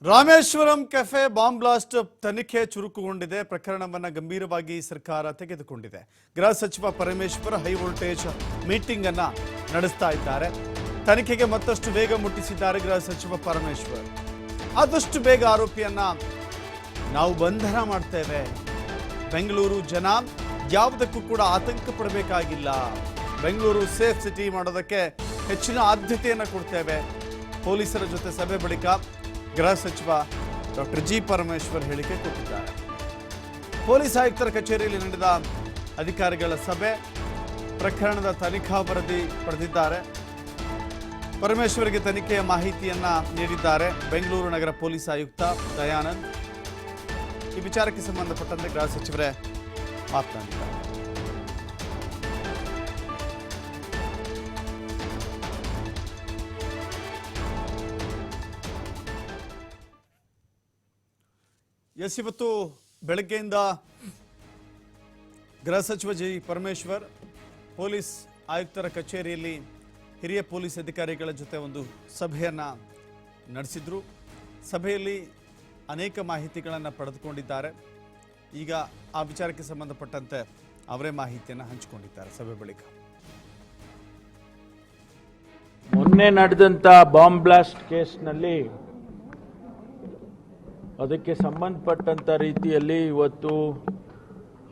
Rameswaram cafe bomb blast ತನಿಖೆ ಚುರುಕುಗೊಂಡಿದೆ. ಪ್ರಕರಣವನ್ನು ಗಂಭೀರವಾಗಿ ಸರ್ಕಾರ ತೆಗೆದುಕೊಂಡಿದೆ. ಗೃಹ ಸಚಿವ ಪರಮೇಶ್ವರ್ ಹೈ ವೋಲ್ಟೇಜ್ ಮೀಟಿಂಗ್ ಅನ್ನು ನಡೆಸ್ತಾ ಇದ್ದಾರೆ. ತನಿಖೆಗೆ ಮತ್ತಷ್ಟು ವೇಗ ಮುಟ್ಟಿಸಿದ್ದಾರೆ ಗೃಹ ಸಚಿವ ಪರಮೇಶ್ವರ್. ಆದಷ್ಟು ಬೇಗ ಆರೋಪಿಯನ್ನ ನಾವು ಬಂಧನ ಮಾಡ್ತೇವೆ. ಬೆಂಗಳೂರು ಜನ ಯಾವುದಕ್ಕೂ ಕೂಡ ಆತಂಕ ಪಡಬೇಕಾಗಿಲ್ಲ. ಬೆಂಗಳೂರು ಸೇಫ್ ಸಿಟಿ ಮಾಡೋದಕ್ಕೆ ಹೆಚ್ಚಿನ ಆದ್ಯತೆಯನ್ನು ಕೊಡ್ತೇವೆ. ಪೊಲೀಸರ ಜೊತೆ ಸಭೆ ಬಳಿಕ ಗೃಹ ಸಚಿವ ಡಾಕ್ಟರ್ ಜಿ ಪರಮೇಶ್ವರ್ ಹೇಳಿಕೆ ಕೊಟ್ಟಿದ್ದಾರೆ. ಪೊಲೀಸ್ ಆಯುಕ್ತರ ಕಚೇರಿಯಲ್ಲಿ ನಡೆದ ಅಧಿಕಾರಿಗಳ ಸಭೆ, ಪ್ರಕರಣದ ತನಿಖಾ ವರದಿ ಪಡೆದಿದ್ದಾರೆ. ಪರಮೇಶ್ವರ್ಗೆ ತನಿಖೆಯ ಮಾಹಿತಿಯನ್ನ ನೀಡಿದ್ದಾರೆ ಬೆಂಗಳೂರು ನಗರ ಪೊಲೀಸ್ ಆಯುಕ್ತ ದಯಾನಂದ್. ಈ ವಿಚಾರಕ್ಕೆ ಸಂಬಂಧಪಟ್ಟಂತೆ ಗೃಹ ಸಚಿವರೇ ಮಾತನಾಡಿದ್ದಾರೆ. ಇವತ್ತು ಬೆಳಗ್ಗೆಯಿಂದ ಗೃಹ ಸಚಿವ ಜಿ ಪರಮೇಶ್ವರ್ ಪೊಲೀಸ್ ಆಯುಕ್ತರ ಕಚೇರಿಯಲ್ಲಿ ಹಿರಿಯ ಪೊಲೀಸ್ ಅಧಿಕಾರಿಗಳ ಜೊತೆ ಒಂದು ಸಭೆಯನ್ನು ನಡೆಸಿದ್ರು. ಸಭೆಯಲ್ಲಿ ಅನೇಕ ಮಾಹಿತಿಗಳನ್ನು ಪಡೆದುಕೊಂಡಿದ್ದಾರೆ. ಈಗ ಆ ವಿಚಾರಕ್ಕೆ ಸಂಬಂಧಪಟ್ಟಂತೆ ಅವರೇ ಮಾಹಿತಿಯನ್ನು ಹಂಚಿಕೊಂಡಿದ್ದಾರೆ. ಸಭೆ ಬಳಿಕ ಮೊನ್ನೆ ನಡೆದಂಥ ಬಾಂಬ್ ಬ್ಲಾಸ್ಟ್ ಕೇಸ್ನಲ್ಲಿ ಅದಕ್ಕೆ ಸಂಬಂಧಪಟ್ಟಂಥ ರೀತಿಯಲ್ಲಿ ಇವತ್ತು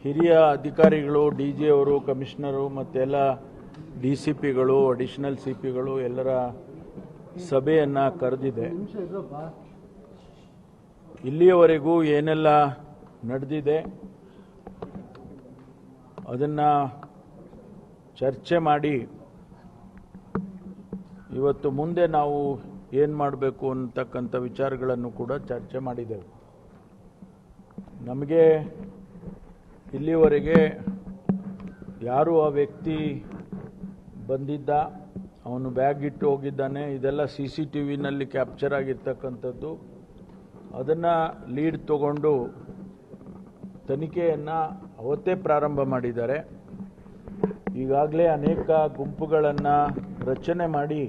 ಹಿರಿಯ ಅಧಿಕಾರಿಗಳು, ಡಿ ಜಿ ಅವರು, ಕಮಿಷನರು ಮತ್ತೆಲ್ಲ ಡಿ ಸಿ ಪಿಗಳು, ಅಡಿಷನಲ್ ಸಿ ಪಿಗಳು ಎಲ್ಲರ ಸಭೆಯನ್ನು ಕರೆದಿದೆ. ಇಲ್ಲಿಯವರೆಗೂ ಏನೆಲ್ಲ ನಡೆದಿದೆ ಅದನ್ನು ಚರ್ಚೆ ಮಾಡಿ ಇವತ್ತು ಮುಂದೆ ನಾವು ಏನು ಮಾಡಬೇಕು ಅನ್ನತಕ್ಕಂಥ ವಿಚಾರಗಳನ್ನು ಕೂಡ ಚರ್ಚೆ ಮಾಡಿದೆವು. ನಮಗೆ ಇಲ್ಲಿವರೆಗೆ ಯಾರು ಆ ವ್ಯಕ್ತಿ ಬಂದಿದ್ದ, ಅವನು ಬ್ಯಾಗ್ ಇಟ್ಟು ಹೋಗಿದ್ದಾನೆ, ಇದೆಲ್ಲ CCTVನಲ್ಲಿ ಕ್ಯಾಪ್ಚರ್ ಆಗಿರ್ತಕ್ಕಂಥದ್ದು. ಅದನ್ನು ಲೀಡ್ ತಗೊಂಡು ತನಿಖೆಯನ್ನು ಅವತ್ತೇ ಪ್ರಾರಂಭ ಮಾಡಿದ್ದಾರೆ. ಈಗಾಗಲೇ ಅನೇಕ ಗುಂಪುಗಳನ್ನು ರಚನೆ ಮಾಡಿ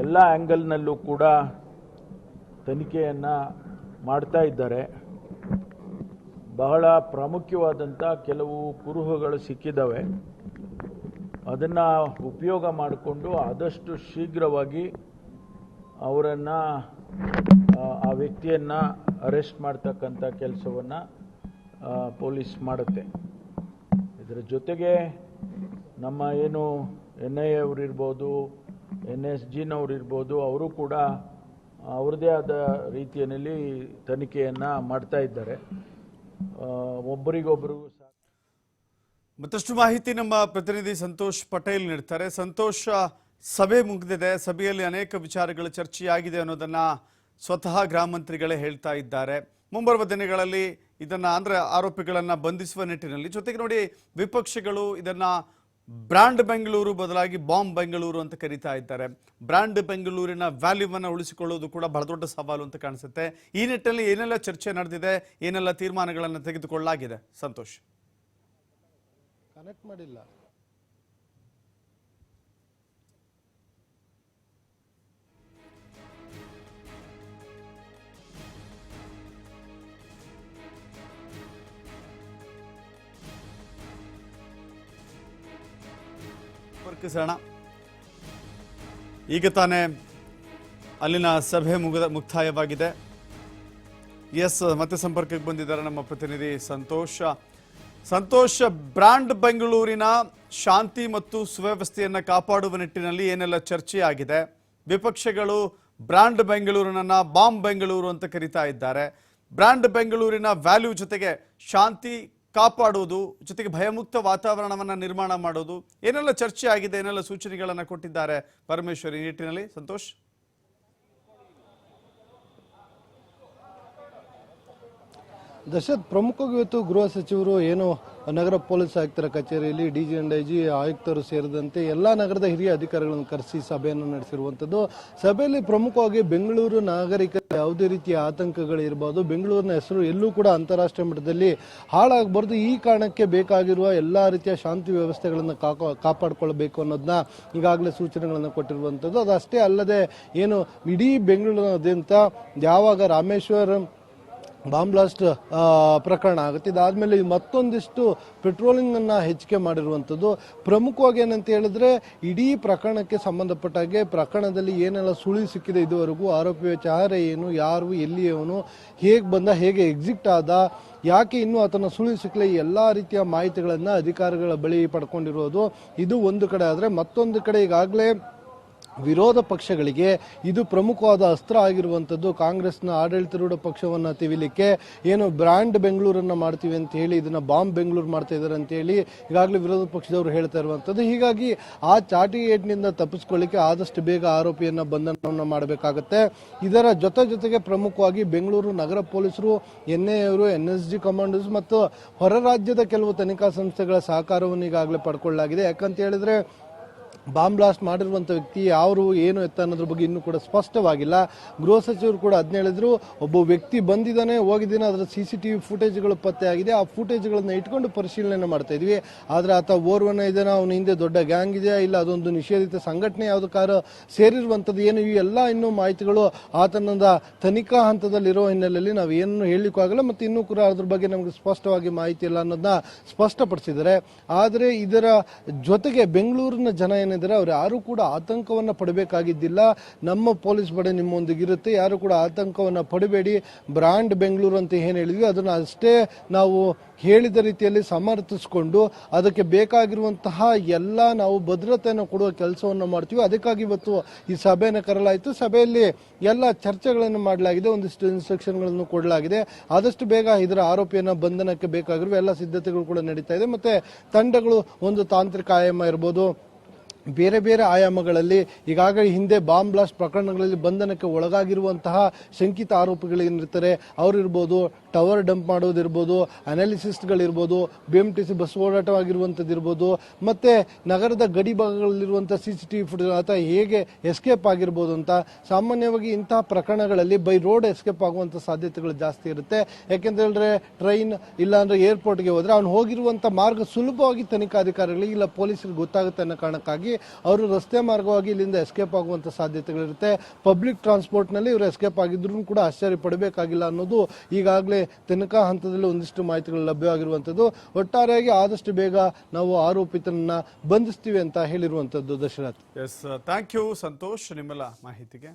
ಎಲ್ಲ ಆ್ಯಂಗಲ್ನಲ್ಲೂ ಕೂಡ ತನಿಖೆಯನ್ನು ಮಾಡ್ತಾ ಇದ್ದಾರೆ. ಬಹಳ ಪ್ರಾಮುಖ್ಯವಾದಂಥ ಕೆಲವು ಕುರುಹುಗಳು ಸಿಕ್ಕಿದ್ದಾವೆ. ಅದನ್ನು ಉಪಯೋಗ ಮಾಡಿಕೊಂಡು ಆದಷ್ಟು ಶೀಘ್ರವಾಗಿ ಅವರನ್ನು, ಆ ವ್ಯಕ್ತಿಯನ್ನು ಅರೆಸ್ಟ್ ಮಾಡ್ತಕ್ಕಂಥ ಕೆಲಸವನ್ನು ಪೊಲೀಸ್ ಮಾಡುತ್ತೆ. ಇದರ ಜೊತೆಗೆ ನಮ್ಮ ಏನು NIA ಅವರಿರ್ಬೋದು, NSGನವ್ರು ಇರ್ಬೋದು, ಅವರು ಕೂಡ ಅವ್ರದ್ದೇ ಆದ ರೀತಿಯಲ್ಲಿ ತನಿಖೆಯನ್ನು ಮಾಡ್ತಾ ಇದ್ದಾರೆ. ಒಬ್ಬರಿಗೊಬ್ಬರು ಮತ್ತಷ್ಟು ಮಾಹಿತಿ ನಮ್ಮ ಪ್ರತಿನಿಧಿ ಸಂತೋಷ್ ಪಟೇಲ್ ನೀಡ್ತಾರೆ. ಸಂತೋಷ್, ಸಭೆ ಮುಗಿದಿದೆ. ಸಭೆಯಲ್ಲಿ ಅನೇಕ ವಿಚಾರಗಳು ಚರ್ಚೆಯಾಗಿದೆ ಅನ್ನೋದನ್ನ ಸ್ವತಃ ಗೃಹ ಮಂತ್ರಿಗಳೇ ಹೇಳ್ತಾ ಇದ್ದಾರೆ. ಮುಂಬರುವ ದಿನಗಳಲ್ಲಿ ಇದನ್ನ ಅಂದ್ರೆ ಆರೋಪಿಗಳನ್ನ ಬಂಧಿಸುವ ನಿಟ್ಟಿನಲ್ಲಿ, ಜೊತೆಗೆ ನೋಡಿ ವಿಪಕ್ಷಗಳು ಇದನ್ನ ಬ್ರ್ಯಾಂಡ್ ಬೆಂಗಳೂರು ಬದಲಾಗಿ ಬಾಂಬ್ ಬೆಂಗಳೂರು ಅಂತ ಕರೀತಾ ಇದ್ದಾರೆ. ಬ್ರ್ಯಾಂಡ್ ಬೆಂಗಳೂರಿನ ವ್ಯಾಲ್ಯೂವನ್ನು ಉಳಿಸಿಕೊಳ್ಳೋದು ಕೂಡ ಬಹಳ ದೊಡ್ಡ ಸವಾಲು ಅಂತ ಕಾಣಿಸುತ್ತೆ. ಈ ನಿಟ್ಟಿನಲ್ಲಿ ಏನೆಲ್ಲ ಚರ್ಚೆ ನಡೆದಿದೆ, ಏನೆಲ್ಲ ತೀರ್ಮಾನಗಳನ್ನು ತೆಗೆದುಕೊಳ್ಳಲಾಗಿದೆ? ಸಂತೋಷ್, ಕನೆಕ್ಟ್ ಮಾಡಿಲ್ಲ. ಈಗ ತಾನೇ ಅಲ್ಲಿನ ಸಭೆ ಮುಕ್ತಾಯವಾಗಿದೆ. ಮತ್ತೆ ಸಂಪರ್ಕಕ್ಕೆ ಬಂದಿದ್ದಾರೆ ನಮ್ಮ ಪ್ರತಿನಿಧಿ ಸಂತೋಷ್. ಸಂತೋಷ್, ಬ್ರ್ಯಾಂಡ್ ಬೆಂಗಳೂರಿನ ಶಾಂತಿ ಮತ್ತು ಸುವ್ಯವಸ್ಥೆಯನ್ನು ಕಾಪಾಡುವ ನಿಟ್ಟಿನಲ್ಲಿ ಏನೆಲ್ಲ ಚರ್ಚೆಯಾಗಿದೆ? ವಿಪಕ್ಷಗಳು ಬ್ರ್ಯಾಂಡ್ ಬೆಂಗಳೂರನ್ನ ಬಾಂಬ್ ಬೆಂಗಳೂರು ಅಂತ ಕರೀತಾ ಇದ್ದಾರೆ. ಬ್ರ್ಯಾಂಡ್ ಬೆಂಗಳೂರಿನ ವ್ಯಾಲ್ಯೂ ಜೊತೆಗೆ ಶಾಂತಿ ಕಾಪಾಡುವುದು, ಜೊತೆಗೆ ಭಯಮುಕ್ತ ವಾತಾವರಣವನ್ನು ನಿರ್ಮಾಣ ಮಾಡೋದು, ಏನೆಲ್ಲ ಚರ್ಚೆ ಆಗಿದೆ, ಏನೆಲ್ಲ ಸೂಚನೆಗಳನ್ನು ಕೊಟ್ಟಿದ್ದಾರೆ ಪರಮೇಶ್ವರ್ ಈ ನಿಟ್ಟಿನಲ್ಲಿ? ಸಂತೋಷ್, ದಶರಥ್, ಪ್ರಮುಖವಾಗಿ ಇವತ್ತು ಗೃಹ ಸಚಿವರು ಏನು ನಗರ ಪೊಲೀಸ್ ಆಯುಕ್ತರ ಕಚೇರಿಯಲ್ಲಿ ಡಿಜಿ ಅಂಡ್ ಐಜಿ ಆಯುಕ್ತರು ಸೇರಿದಂತೆ ಎಲ್ಲ ನಗರದ ಹಿರಿಯ ಅಧಿಕಾರಿಗಳನ್ನು ಕರೆಸಿ ಸಭೆಯನ್ನು ನಡೆಸಿರುವಂಥದ್ದು. ಸಭೆಯಲ್ಲಿ ಪ್ರಮುಖವಾಗಿ ಬೆಂಗಳೂರು ನಾಗರಿಕರ ಯಾವುದೇ ರೀತಿಯ ಆತಂಕಗಳಿರಬಹುದು, ಬೆಂಗಳೂರಿನ ಹೆಸರು ಎಲ್ಲೂ ಕೂಡ ಅಂತಾರಾಷ್ಟ್ರೀಯ ಮಟ್ಟದಲ್ಲಿ ಹಾಳಾಗಬಾರ್ದು, ಈ ಕಾರಣಕ್ಕೆ ಬೇಕಾಗಿರುವ ಎಲ್ಲ ರೀತಿಯ ಶಾಂತಿ ವ್ಯವಸ್ಥೆಗಳನ್ನು ಕಾಪಾಡಿಕೊಳ್ಳಬೇಕು ಅನ್ನೋದನ್ನ ಈಗಾಗಲೇ ಸೂಚನೆಗಳನ್ನು ಕೊಟ್ಟಿರುವಂಥದ್ದು. ಅದಷ್ಟೇ ಅಲ್ಲದೆ ಏನು ಇಡೀ ಬೆಂಗಳೂರಿನಾದ್ಯಂತ ಯಾವಾಗ ರಾಮೇಶ್ವರಂ ಬಾಂಬ್ ಬ್ಲಾಸ್ಟ್ ಪ್ರಕರಣ ಆಗುತ್ತೆ, ಇದಾದ್ಮೇಲೆ ಮತ್ತೊಂದಿಷ್ಟು ಪೆಟ್ರೋಲಿಂಗ್ ಅನ್ನ ಹೆಚ್ಚಿಗೆ ಮಾಡಿರುವಂಥದ್ದು. ಪ್ರಮುಖವಾಗಿ ಏನಂತ ಹೇಳಿದ್ರೆ ಇಡೀ ಪ್ರಕರಣಕ್ಕೆ ಸಂಬಂಧಪಟ್ಟ ಹಾಗೆ ಪ್ರಕರಣದಲ್ಲಿ ಏನೆಲ್ಲ ಸುಳಿವು ಸಿಕ್ಕಿದೆ ಇದುವರೆಗೂ, ಆರೋಪಿಯ ಚಹರೆ ಏನು, ಯಾರು, ಎಲ್ಲಿಯವನು, ಹೇಗೆ ಬಂದ, ಹೇಗೆ ಎಕ್ಸಿಟ್ ಆದ, ಯಾಕೆ ಇನ್ನೂ ಆತನ ಸುಳಿವು ಸಿಕ್ಕಲಿ, ಎಲ್ಲ ರೀತಿಯ ಮಾಹಿತಿಗಳನ್ನು ಅಧಿಕಾರಿಗಳ ಬಳಿ ಪಡ್ಕೊಂಡಿರೋದು ಇದು ಒಂದು ಕಡೆ. ಆದರೆ ಮತ್ತೊಂದು ಕಡೆ ಈಗಾಗಲೇ ವಿರೋಧ ಪಕ್ಷಗಳಿಗೆ ಇದು ಪ್ರಮುಖವಾದ ಅಸ್ತ್ರ ಆಗಿರುವಂಥದ್ದು. ಕಾಂಗ್ರೆಸ್ನ ಆಡಳಿತಾರೂಢ ಪಕ್ಷವನ್ನು ತಿವಿಲಿಕ್ಕೆ ಏನು ಬ್ರ್ಯಾಂಡ್ ಬೆಂಗಳೂರನ್ನ ಮಾಡ್ತೀವಿ ಅಂತ ಹೇಳಿ ಇದನ್ನ ಬಾಂಬ್ ಬೆಂಗಳೂರು ಮಾಡ್ತಾ ಇದ್ದಾರೆ ಅಂತ ಹೇಳಿ ಈಗಾಗಲೇ ವಿರೋಧ ಪಕ್ಷದವರು ಹೇಳ್ತಾ ಇರುವಂಥದ್ದು. ಹೀಗಾಗಿ ಆ ಚಾಟಿ ಏಟ್ನಿಂದ ತಪ್ಪಿಸ್ಕೊಳ್ಳಿಕ್ಕೆ ಆದಷ್ಟು ಬೇಗ ಆರೋಪಿಯನ್ನ ಬಂಧನವನ್ನು ಮಾಡಬೇಕಾಗುತ್ತೆ. ಇದರ ಜೊತೆಗೆ ಪ್ರಮುಖವಾಗಿ ಬೆಂಗಳೂರು ನಗರ ಪೊಲೀಸರು, ಎನ್ಐಎವರು, NSG ಕಮಾಂಡೋಸ್ ಮತ್ತು ಹೊರ ರಾಜ್ಯದ ಕೆಲವು ತನಿಖಾ ಸಂಸ್ಥೆಗಳ ಸಹಕಾರವನ್ನು ಈಗಾಗಲೇ ಪಡ್ಕೊಳ್ಳಲಾಗಿದೆ. ಯಾಕಂತ ಹೇಳಿದ್ರೆ ಬಾಂಬ್ ಬ್ಲಾಸ್ಟ್ ಮಾಡಿರುವಂಥ ವ್ಯಕ್ತಿ ಯಾರು ಏನು ಎತ್ತ ಅನ್ನೋದ್ರ ಬಗ್ಗೆ ಇನ್ನೂ ಕೂಡ ಸ್ಪಷ್ಟವಾಗಿಲ್ಲ. ಗೃಹ ಸಚಿವರು ಕೂಡ ಅದನ್ನ ಹೇಳಿದ್ರು, ಒಬ್ಬ ವ್ಯಕ್ತಿ ಬಂದಿದ್ದಾನೆ, ಹೋಗಿದ್ದಾನೆ, ಅದರ CCTV ಫುಟೇಜ್ಗಳು ಪತ್ತೆ ಆಗಿದೆ, ಆ ಫುಟೇಜ್ಗಳನ್ನ ಇಟ್ಕೊಂಡು ಪರಿಶೀಲನೆ ಮಾಡ್ತಾ ಇದ್ವಿ. ಆದರೆ ಆತ ಓರ್ವನ ಇದ್ದಾನೆ, ಅವನ ಹಿಂದೆ ದೊಡ್ಡ ಗ್ಯಾಂಗ್ ಇದೆಯಾ, ಇಲ್ಲ ಅದೊಂದು ನಿಷೇಧಿತ ಸಂಘಟನೆ ಯಾವುದಕ್ಕಾರ ಸೇರಿರುವಂಥದ್ದು ಏನು, ಇವೆಲ್ಲ ಇನ್ನೂ ಮಾಹಿತಿಗಳು ಆತನದ ತನಿಖಾ ಹಂತದಲ್ಲಿರೋ ಹಿನ್ನೆಲೆಯಲ್ಲಿ ನಾವು ಏನನ್ನು ಹೇಳಲಿಕ್ಕೂ ಆಗಲ್ಲ, ಮತ್ತು ಇನ್ನೂ ಕೂಡ ಅದ್ರ ಬಗ್ಗೆ ನಮಗೆ ಸ್ಪಷ್ಟವಾಗಿ ಮಾಹಿತಿ ಇಲ್ಲ ಅನ್ನೋದನ್ನ ಸ್ಪಷ್ಟಪಡಿಸಿದ್ದಾರೆ. ಆದರೆ ಇದರ ಜೊತೆಗೆ ಬೆಂಗಳೂರಿನ ಜನ ಅವ್ರು ಯಾರು ಕೂಡ ಆತಂಕವನ್ನ ಪಡಬೇಕಾಗಿದ್ದಿಲ್ಲ, ನಮ್ಮ ಪೊಲೀಸ್ ಪಡೆ ನಿಮ್ಮೊಂದಿಗಿರುತ್ತೆ, ಯಾರು ಕೂಡ ಆತಂಕವನ್ನ ಪಡಬೇಡಿ, ಬ್ರಾಂಡ್ ಬೆಂಗಳೂರು ಅಂತ ಏನ್ ಹೇಳಿದ್ವಿ ಅದನ್ನ ಅಷ್ಟೇ ನಾವು ಹೇಳಿದ ರೀತಿಯಲ್ಲಿ ಸಮರ್ಥಿಸಿಕೊಂಡು ಅದಕ್ಕೆ ಬೇಕಾಗಿರುವಂತಹ ಎಲ್ಲ ನಾವು ಭದ್ರತೆಯನ್ನು ಕೊಡುವ ಕೆಲಸವನ್ನು ಮಾಡ್ತೀವಿ. ಅದಕ್ಕಾಗಿ ಇವತ್ತು ಈ ಸಭೆಯನ್ನು ಕರೆಯಲಾಯಿತು. ಸಭೆಯಲ್ಲಿ ಎಲ್ಲ ಚರ್ಚೆಗಳನ್ನು ಮಾಡಲಾಗಿದೆ, ಒಂದಿಷ್ಟು ಇನ್ಸ್ಟ್ರಕ್ಷನ್ಗಳನ್ನು ಕೊಡಲಾಗಿದೆ. ಆದಷ್ಟು ಬೇಗ ಇದರ ಆರೋಪಿಯನ್ನ ಬಂಧನಕ್ಕೆ ಬೇಕಾಗಿರುವ ಎಲ್ಲ ಸಿದ್ಧತೆಗಳು ಕೂಡ ನಡೀತಾ ಇದೆ. ಮತ್ತೆ ತಂಡಗಳು ಒಂದು ತಾಂತ್ರಿಕ ಆಯಾಮ ಇರ್ಬೋದು, ಬೇರೆ ಬೇರೆ ಆಯಾಮಗಳಲ್ಲಿ ಈಗಾಗಲೇ ಹಿಂದೆ ಬಾಂಬ್ ಬ್ಲಾಸ್ಟ್ ಪ್ರಕರಣಗಳಲ್ಲಿ ಬಂಧನಕ್ಕೆ ಒಳಗಾಗಿರುವಂತಹ ಶಂಕಿತ ಆರೋಪಿಗಳೇನಿರ್ತಾರೆ ಅವರಿರ್ಬೋದು, ಟವರ್ ಡಂಪ್ ಮಾಡೋದಿರ್ಬೋದು, ಅನಾಲಿಸಿಸ್ಟ್ಗಳಿರ್ಬೋದು, BMTC ಬಸ್ ಓಡಾಟವಾಗಿರುವಂಥದ್ದು ಇರ್ಬೋದು, ಮತ್ತೆ ನಗರದ ಗಡಿ ಭಾಗಗಳಲ್ಲಿರುವಂತಹ CCTV ಫುಟೇಜ್ ಅಥವಾ ಹೇಗೆ ಎಸ್ಕೇಪ್ ಆಗಿರ್ಬೋದು ಅಂತ. ಸಾಮಾನ್ಯವಾಗಿ ಇಂತಹ ಪ್ರಕರಣಗಳಲ್ಲಿ ಬೈ ರೋಡ್ ಎಸ್ಕೇಪ್ ಆಗುವಂಥ ಸಾಧ್ಯತೆಗಳು ಜಾಸ್ತಿ ಇರುತ್ತೆ. ಯಾಕೆಂತ ಹೇಳಿದ್ರೆ ಟ್ರೈನ್ ಇಲ್ಲಾಂದ್ರೆ ಏರ್ಪೋರ್ಟ್ಗೆ ಹೋದ್ರೆ ಅವ್ನು ಹೋಗಿರುವಂಥ ಮಾರ್ಗ ಸುಲಭವಾಗಿ ತನಿಖಾಧಿಕಾರಿಗಳಿಗೆ ಇಲ್ಲ ಪೊಲೀಸರಿಗೆ ಗೊತ್ತಾಗುತ್ತೆ ಅನ್ನೋ ಕಾರಣಕ್ಕಾಗಿ ಅವರು ರಸ್ತೆ ಮಾರ್ಗವಾಗಿ ಇಲ್ಲಿಂದ ಎಸ್ಕೇಪ್ ಆಗುವಂತ ಸಾಧ್ಯತೆಗಳಿರುತ್ತೆ. ಪಬ್ಲಿಕ್ ಟ್ರಾನ್ಸ್ಪೋರ್ಟ್ ನಲ್ಲಿ ಇವರು ಎಸ್ಕೇಪ್ ಆಗಿದ್ರು ಕೂಡ ಆಶ್ಚರ್ಯ ಪಡಬೇಕಾಗಿಲ್ಲ ಅನ್ನೋದು ಈಗಾಗಲೇ ತನಿಖಾ ಹಂತದಲ್ಲಿ ಒಂದಿಷ್ಟು ಮಾಹಿತಿಗಳು ಲಭ್ಯವಾಗಿರುವಂತದ್ದು. ಒಟ್ಟಾರೆಯಾಗಿ ಆದಷ್ಟು ಬೇಗ ನಾವು ಆರೋಪಿತರನ್ನ ಬಂಧಿಸ್ತೀವಿ ಅಂತ ಹೇಳಿರುವಂತದ್ದು. ದಶರಥ್, ಥ್ಯಾಂಕ್ ಯು ಸಂತೋಷ್ ನಿಮ್ಮೆಲ್ಲ ಮಾಹಿತಿಗೆ.